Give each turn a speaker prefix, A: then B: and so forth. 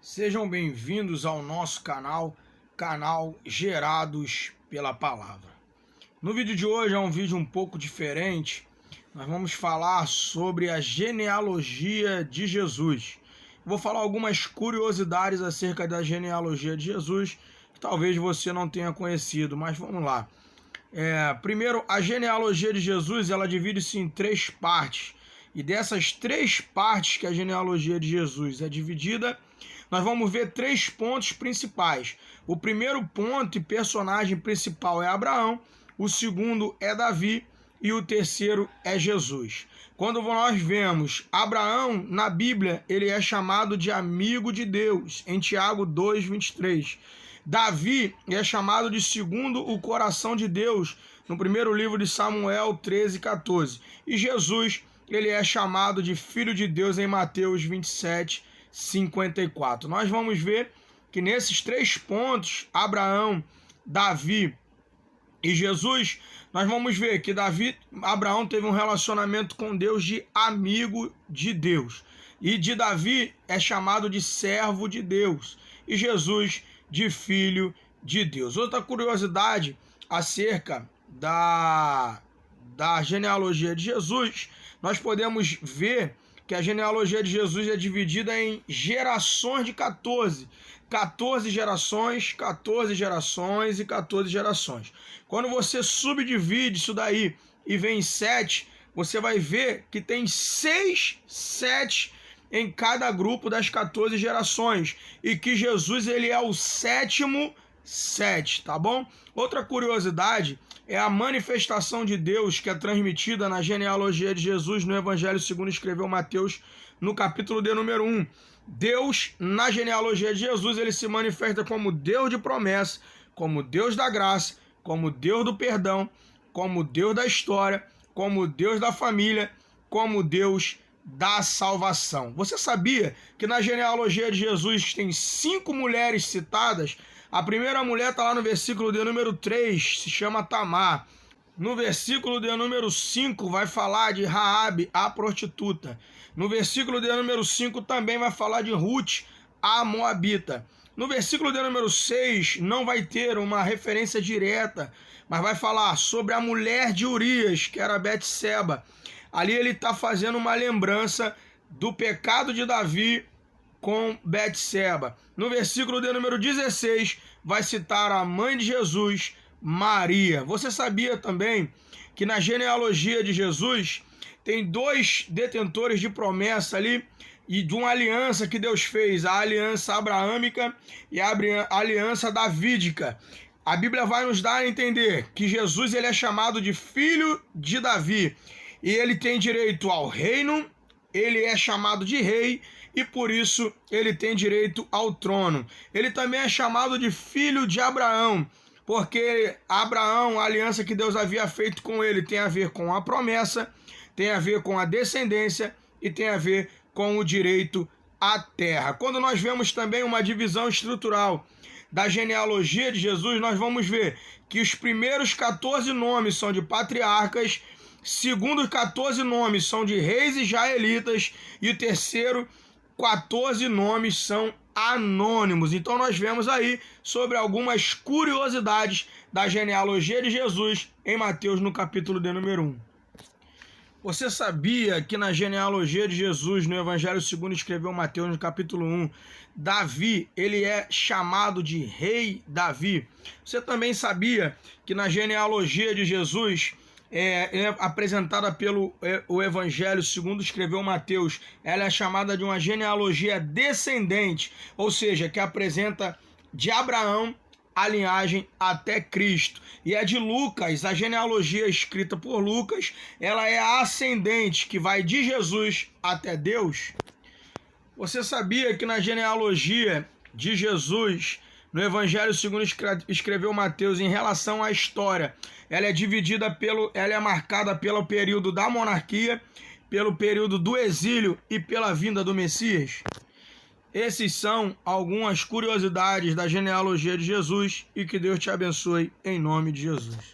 A: Sejam bem-vindos ao nosso canal Gerados pela Palavra. No vídeo de hoje é um vídeo um pouco diferente. Nós vamos falar sobre a genealogia de Jesus. Vou falar algumas curiosidades acerca da genealogia de Jesus, que talvez você não tenha conhecido, mas vamos lá. Primeiro, a genealogia de Jesus, ela divide-se em 3 partes. E dessas 3 partes que a genealogia de Jesus é dividida, nós vamos ver 3 pontos principais. O primeiro ponto e personagem principal é Abraão, o segundo é Davi e o terceiro é Jesus. Quando nós vemos Abraão na Bíblia, ele é chamado de amigo de Deus, em Tiago 2:23. Davi é chamado de segundo o coração de Deus, no primeiro livro de Samuel 13:14. E Jesus, ele é chamado de filho de Deus em Mateus 27:54. Nós vamos ver que nesses 3 pontos, Abraão, Davi e Jesus, nós vamos ver que Abraão teve um relacionamento com Deus de amigo de Deus. E de Davi é chamado de servo de Deus. E Jesus de filho de Deus. Outra curiosidade acerca da genealogia de Jesus, nós podemos ver que a genealogia de Jesus é dividida em gerações de 14. 14 gerações, 14 gerações e 14 gerações. Quando você subdivide isso daí e vem em 7, você vai ver que tem 6 7 em cada grupo das 14 gerações. E que Jesus, ele é o 7º 7, tá bom? Outra curiosidade é a manifestação de Deus que é transmitida na genealogia de Jesus no Evangelho segundo escreveu Mateus, no capítulo de número 1. Deus, na genealogia de Jesus, ele se manifesta como Deus de promessa, como Deus da graça, como Deus do perdão, como Deus da história, como Deus da família, como Deus da salvação. Você sabia que na genealogia de Jesus tem 5 mulheres citadas? A primeira mulher está lá no versículo de número 3, se chama Tamar. No versículo de número 5 vai falar de Raabe, a prostituta. No versículo de número 5 também vai falar de Ruth, a moabita. No versículo de número 6 não vai ter uma referência direta, mas vai falar sobre a mulher de Urias, que era Betseba. Ali ele está fazendo uma lembrança do pecado de Davi com Betseba. No versículo de número 16 vai citar a mãe de Jesus, Maria. Você sabia também que na genealogia de Jesus tem 2 detentores de promessa ali e de uma aliança que Deus fez, a aliança abraâmica e a aliança davídica. A Bíblia vai nos dar a entender que Jesus, ele é chamado de filho de Davi e ele tem direito ao reino, ele é chamado de rei e por isso ele tem direito ao trono. Ele também é chamado de filho de Abraão, porque Abraão, a aliança que Deus havia feito com ele, tem a ver com a promessa, tem a ver com a descendência e tem a ver com o direito à terra. Quando nós vemos também uma divisão estrutural da genealogia de Jesus, nós vamos ver que os primeiros 14 nomes são de patriarcas, segundo 14 nomes são de reis israelitas e o terceiro 14 nomes são anônimos. Então nós vemos aí sobre algumas curiosidades da genealogia de Jesus em Mateus no capítulo de número 1. Você sabia que na genealogia de Jesus, no Evangelho segundo escreveu Mateus no capítulo 1, Davi, ele é chamado de rei Davi? Você também sabia que na genealogia de Jesus é apresentada pelo o Evangelho segundo escreveu Mateus, ela é chamada de uma genealogia descendente, ou seja, que apresenta de Abraão a linhagem até Cristo. E a de Lucas, a genealogia escrita por Lucas, ela é ascendente, que vai de Jesus até Deus. Você sabia que na genealogia de Jesus, no Evangelho segundo escreveu Mateus, em relação à história, ela é marcada pelo período da monarquia, pelo período do exílio e pela vinda do Messias? Esses são algumas curiosidades da genealogia de Jesus e que Deus te abençoe em nome de Jesus.